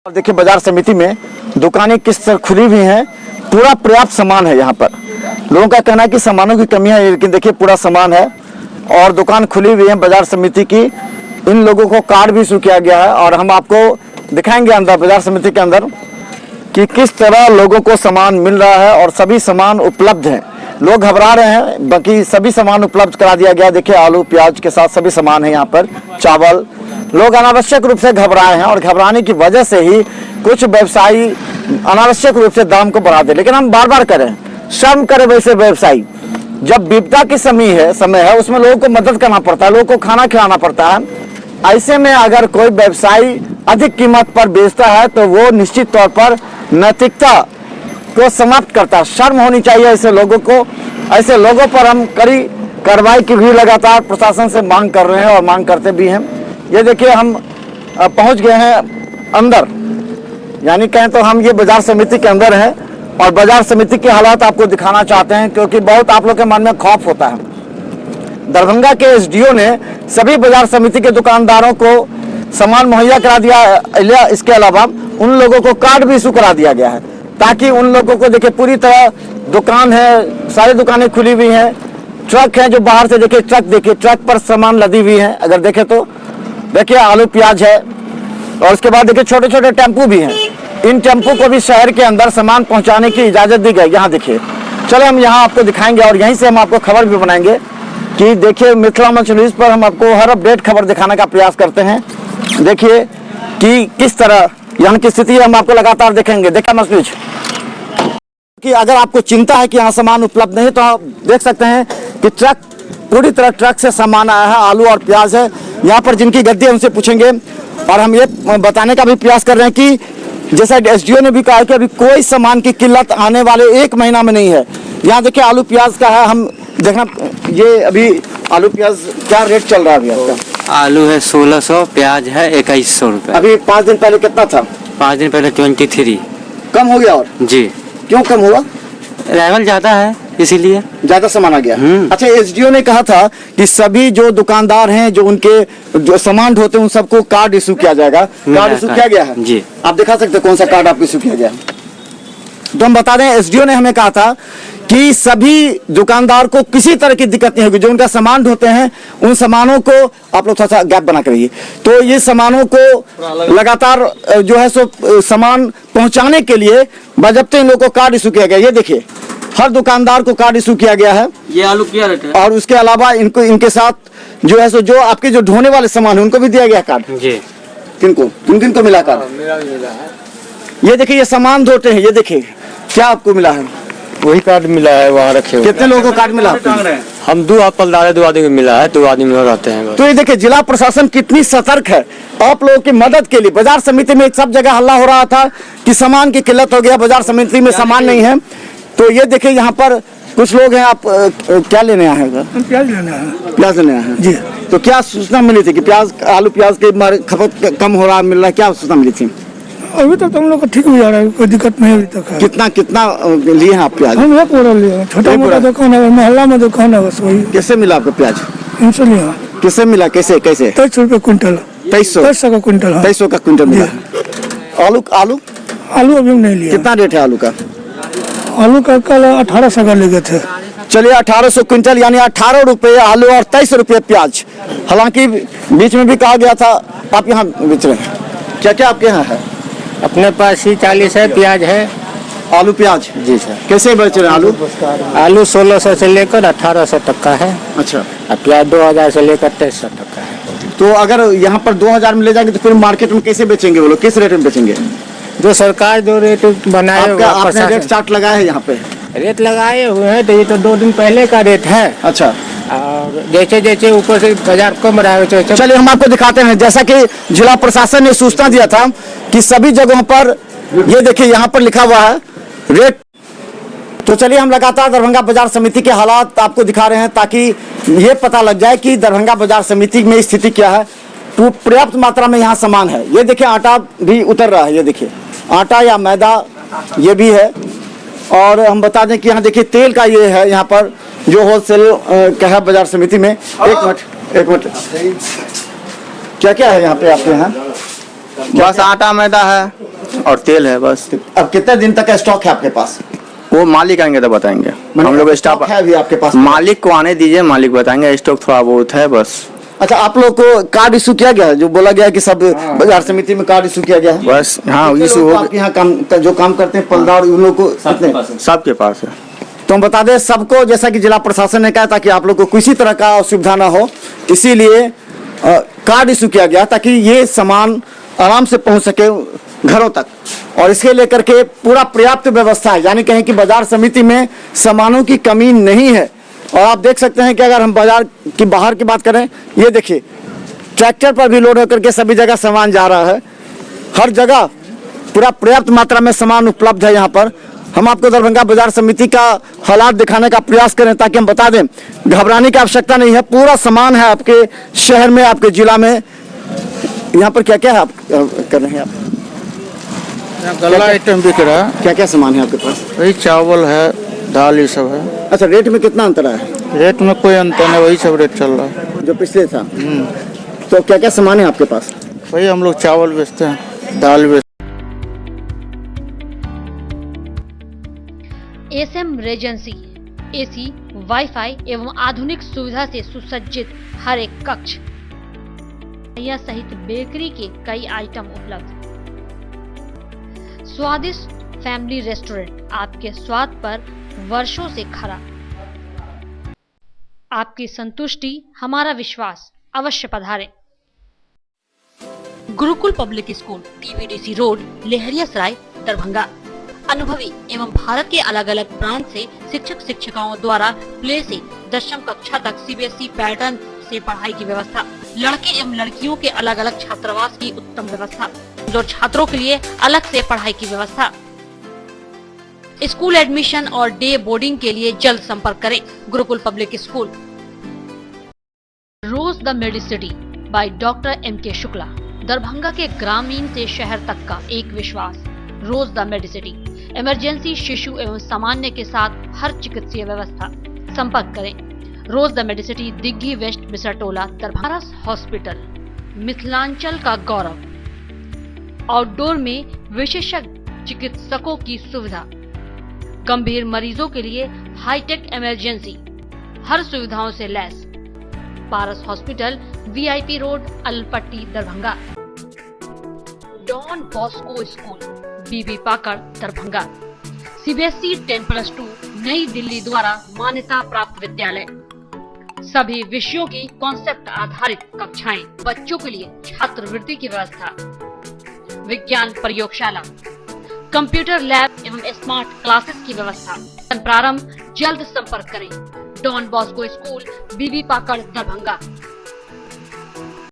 और देखिए बाजार समिति में दुकानें किस तरह खुली हुई हैं। पूरा पर्याप्त सामान है यहाँ पर। लोगों का कहना है कि सामानों की कमी है, लेकिन देखिए पूरा सामान है और दुकान खुली हुई है बाजार समिति की। इन लोगों को कार्ड भी इशू किया गया है और हम आपको दिखाएंगे अंदर बाजार समिति के अंदर कि किस तरह लोगों को सामान मिल रहा है और सभी सामान उपलब्ध हैं। लोग घबरा रहे हैं, बाकी सभी सामान उपलब्ध करा दिया गया। देखिए आलू प्याज के साथ सभी सामान है यहाँ पर, चावल। लोग अनावश्यक रूप से घबराए हैं और घबराने की वजह से ही कुछ व्यवसायी अनावश्यक रूप से दाम को बढ़ा दे। लेकिन हम बार बार करें, शर्म करें वैसे व्यवसायी। जब विपदा की समय है उसमें लोगों को मदद करना पड़ता है, लोगों को खाना खिलाना पड़ता है। ऐसे में अगर कोई व्यवसायी अधिक कीमत पर बेचता है तो वो निश्चित तौर पर नैतिकता को समाप्त करता है। शर्म होनी चाहिए ऐसे लोगों को। ऐसे लोगों पर हम कड़ी कार्रवाई की भी लगातार प्रशासन से मांग कर रहे हैं और मांग करते भी हैं। ये देखिए हम पहुंच गए हैं अंदर, यानी कहें तो हम ये बाजार समिति के अंदर हैं और बाजार समिति के हालात आपको दिखाना चाहते हैं, क्योंकि बहुत आप लोग के मन में खौफ होता है। दरभंगा के एसडीओ ने सभी बाजार समिति के दुकानदारों को सामान मुहैया करा दिया। इसके अलावा उन लोगों को कार्ड भी इशू करा दिया गया है, ताकि उन लोगों को देखिए पूरी तरह दुकान है, सारी दुकानें खुली हुई हैं। ट्रक है जो बाहर से देखिए, ट्रक पर सामान लदी हुई है। अगर देखें तो देखिए आलू प्याज है और उसके बाद देखिए छोटे छोटे टेम्पू भी हैं। इन टेम्पू को भी शहर के अंदर सामान पहुंचाने की इजाजत दी गई। यहाँ देखिए, चले हम यहाँ आपको दिखाएंगे और यहीं से हम आपको खबर भी बनाएंगे कि देखिए मिथिला मंच न्यूज पर हम आपको हर अपडेट खबर दिखाने का प्रयास करते हैं। देखिए कि किस तरह यहाँ की स्थिति हम आपको लगातार देखेंगे। देखा न्यूज कि अगर आपको चिंता है कि यहाँ सामान उपलब्ध नहीं, तो आप देख सकते हैं कि ट्रक पूरी तरह ट्रक से सामान आया है। आलू और प्याज है यहाँ पर। जिनकी गद्दी है उनसे पूछेंगे और हम ये बताने का भी प्रयास कर रहे हैं कि जैसा एसडीओ ने भी कहा कि अभी कोई सामान की किल्लत आने वाले 1 महीना में नहीं है। यहाँ देखिए आलू प्याज का है, हम देखना ये अभी आलू प्याज क्या रेट चल रहा है अभी आपका? आलू है 1600, प्याज है 2100 रुपए। अभी 5 दिन पहले कितना था? 5 दिन पहले 23। कम हो गया? और जी, क्यों कम हुआ? अराइवल ज्यादा है इसीलिए ज्यादा सामान आ गया। अच्छा, एसडीओ ने कहा था कि सभी जो दुकानदार हैं जो उनके जो सामान ढोते हैं उन सबको कार्ड इशू किया जाएगा। कार्ड इशू किया गया है? जी। आप दिखा सकते हैं कौन सा कार्ड आपको इशू किया गया? तो हम बता दें, एसडीओ ने हमें कहा था कि सभी दुकानदार को किसी तरह की दिक्कत नहीं होगी। जो उनका सामान ढोते हैं उन सामानों को, आप लोग थोड़ा सा गैप बना कर रहिए, तो ये सामानों को लगातार जो है सो सामान पहुंचाने के लिए बाज़ाब्ते इन लोगों को कार्ड इशू किया गया। ये देखिए हर दुकानदार को कार्ड इशू किया गया है। ये आलू क्या रेट है? और उसके अलावा इनको इनके साथ जो है सो जो आपके जो ढोने वाले सामान है उनको भी दिया गया कार्ड। जी। किनको किन को मिला कार्ड? मेरा भी मिला है। ये देखिए ये सामान ढोते हैं। ये देखिए क्या आपको मिला है? वही कार्ड मिला है, वहाँ रखे हुए। कितने लोगों को कार्ड मिला? हम 2 पलदारे 2 आदमी को मिला है, 2 आदमी और रहते हैं। तो ये देखिए जिला प्रशासन कितनी सतर्क है आप लोगों की मदद के लिए। बाजार समिति में सब जगह हल्ला हो रहा था कि सामान की किल्लत हो गया, बाजार समिति में सामान नहीं है। तो ये देखिए यहाँ पर कुछ लोग हैं। आप क्या लेने आए हैं? प्याज लेना है। प्याज लेने आए हैं जी। तो क्या सूचना मिली थी कि प्याज आलू प्याज के खपत कम हो रहा, मिल रहा है? क्या सूचना मिली थी? अभी तक हम लोग का ठीक हो जा रहा है, कोई दिक्कत नहीं अभी तक है। कितना लिए हैं आप प्याज? हम 1 बोरा लिए, छोटा मोटा दुकान है, मोहल्ला में दुकान है, बस वही। कैसे मिला आपको प्याज? इनसे लिया। किससे मिला? कैसे 23 रुपए क्विंटल। 2300 का क्विंटल है। 2300 का क्विंटल मिला। आलू आलू अभी नहीं लिया। कितना रेट है आलू का? आलू का कल 1800 का ले गए थे। चलिए 1800 क्विंटल, यानी 18 रुपए आलू और 23 रुपए प्याज। हालांकि बीच में भी कहा गया था आप यहाँ बेच रहे हैं। क्या क्या आपके यहाँ है? अपने पास ही 40 है, प्याज है। आलू प्याज? जी सर। कैसे बेच रहे हैं आलू? आलू 1600 से लेकर 1800 तक का है। अच्छा। और प्याज 2000 से लेकर 2300 तक का है। तो अगर यहाँ पर 2000 में ले जाएंगे तो फिर मार्केट में कैसे बेचेंगे वो लोग? किस रेट में बेचेंगे? जो सरकार जो रेट बनाए आपने रेट चार्ट लगाया है यहाँ पे? रेट लगाए हुए हैं, तो ये तो 2 दिन पहले का रेट है। अच्छा। और जैसे जैसे ऊपर से बाजार कम रहा है। चलिए हम आपको दिखाते हैं। जैसा कि जिला प्रशासन ने सूचना दिया था कि सभी जगहों पर ये देखिए यहाँ पर लिखा हुआ है रेट। तो चलिए हम लगातार दरभंगा बाजार समिति के हालात आपको दिखा रहे हैं, ताकि ये पता लग जाए कि दरभंगा बाजार समिति में स्थिति क्या है। तो पर्याप्त मात्रा में यहाँ सामान है। ये देखिए आटा भी उतर रहा है। ये देखिए आटा या मैदा ये भी है। और हम बता दें कि यहाँ देखिए तेल का ये है यहाँ पर जो होलसेल का है बाजार समिति में। एक मिनट क्या क्या है यहाँ पे आपके यहाँ? बस आटा मैदा है। और तेल है बस। अब कितने दिन तक का स्टॉक है आपके पास? वो मालिक आएंगे तो बताएंगे, हम लोग स्टाफ है अभी आपके पास? मालिक को आने दीजिए, मालिक बताएंगे। स्टॉक थोड़ा बहुत है बस। अच्छा, आप लोग को कार्ड इशू किया गया है? जो बोला गया है कि सब बाजार समिति में कार्ड इशू किया गया है? बस हाँ, कितने इशू लोग हो आपके यहाँ काम जो काम करते हैं पलदार, उन लोग को कितने? सबके पास है। तो हम बता दें सबको, जैसा कि जिला प्रशासन ने कहा ताकि आप लोग को किसी तरह का असुविधा ना हो, इसीलिए कार्ड इशू किया गया ताकि ये सामान आराम से पहुंच सके घरों तक। और इसके लेकर के पूरा पर्याप्त व्यवस्था है, यानी कहें कि बाजार समिति में सामानों की कमी नहीं है। और आप देख सकते हैं कि अगर हम बाजार की बाहर की बात करें, ये देखिए ट्रैक्टर पर भी लोड होकर के सभी जगह सामान जा रहा है। हर जगह पूरा पर्याप्त मात्रा में सामान उपलब्ध है यहाँ पर। हम आपको दरभंगा बाजार समिति का हालात दिखाने का प्रयास करें ताकि हम बता दें, घबराने की आवश्यकता नहीं है। पूरा सामान है आपके शहर में, आपके जिला में। यहाँ पर क्या क्या है आप कर रहे हैं? आप गल्ला आइटम बिक रहा है। क्या क्या सामान है आपके पास? वही चावल है, दाल, ये सब है। अच्छा, रेट में कितना अंतर है? रेट में कोई अंतर नहीं, वही सब रेट चल रहा है जो पिछले था। तो क्या क्या सामान है आपके पास? वही हम लोग चावल बेचते हैं, दाल बेचते एसएम रेजेंसी एसी, वाईफाई एवं आधुनिक सुविधा से सुसज्जित हर एक कक्ष, यह सहित बेकरी के कई आइटम उपलब्ध। स्वादिष्ट फैमिली रेस्टोरेंट, आपके स्वाद पर वर्षों से खरा। आपकी संतुष्टि हमारा विश्वास, अवश्य पधारें। Gurukul public school, TBDC road, Laheriasarai, Darbhanga. अनुभवी एवं भारत के अलग अलग प्रांत से शिक्षक शिक्षिकाओं द्वारा प्ले से दशम कक्षा तक सीबीएसई पैटर्न से पढ़ाई की व्यवस्था। लड़के एवं लड़कियों के अलग अलग छात्रावास की उत्तम व्यवस्था। जो छात्रों के लिए अलग से पढ़ाई की व्यवस्था। स्कूल एडमिशन और डे बोर्डिंग के लिए जल्द संपर्क करें। Gurukul public school. Rose the medicity by doctor M K. Shukla, Darbhanga के ग्रामीण से शहर तक का एक विश्वास। रोज द मेडिसिटी, इमरजेंसी, शिशु एवं सामान्य के साथ हर चिकित्सीय व्यवस्था। संपर्क करें। Rose the Medicity, Digghi west, Bisartola, Darbhanga. Hospital, Mithilanchal का गौरव। आउटडोर में विशेषज्ञ चिकित्सकों की सुविधा। गंभीर मरीजों के लिए हाईटेक इमरजेंसी, हर सुविधाओं से लैस। Paras hospital, VIP road, Alalpatti, Darbhanga. Don Bosco school, BB Pakar, Darbhanga. CBSE 10+2 New Delhi द्वारा मान्यता प्राप्त विद्यालय। सभी विषयों की कॉन्सेप्ट आधारित कक्षाएं। बच्चों के लिए छात्रवृत्ति की व्यवस्था। विज्ञान प्रयोगशाला, कंप्यूटर लैब एवं स्मार्ट क्लासेस की व्यवस्था। प्रारंभ, जल्द संपर्क करें। Don Bosco school, BB Pakar, Darbhanga.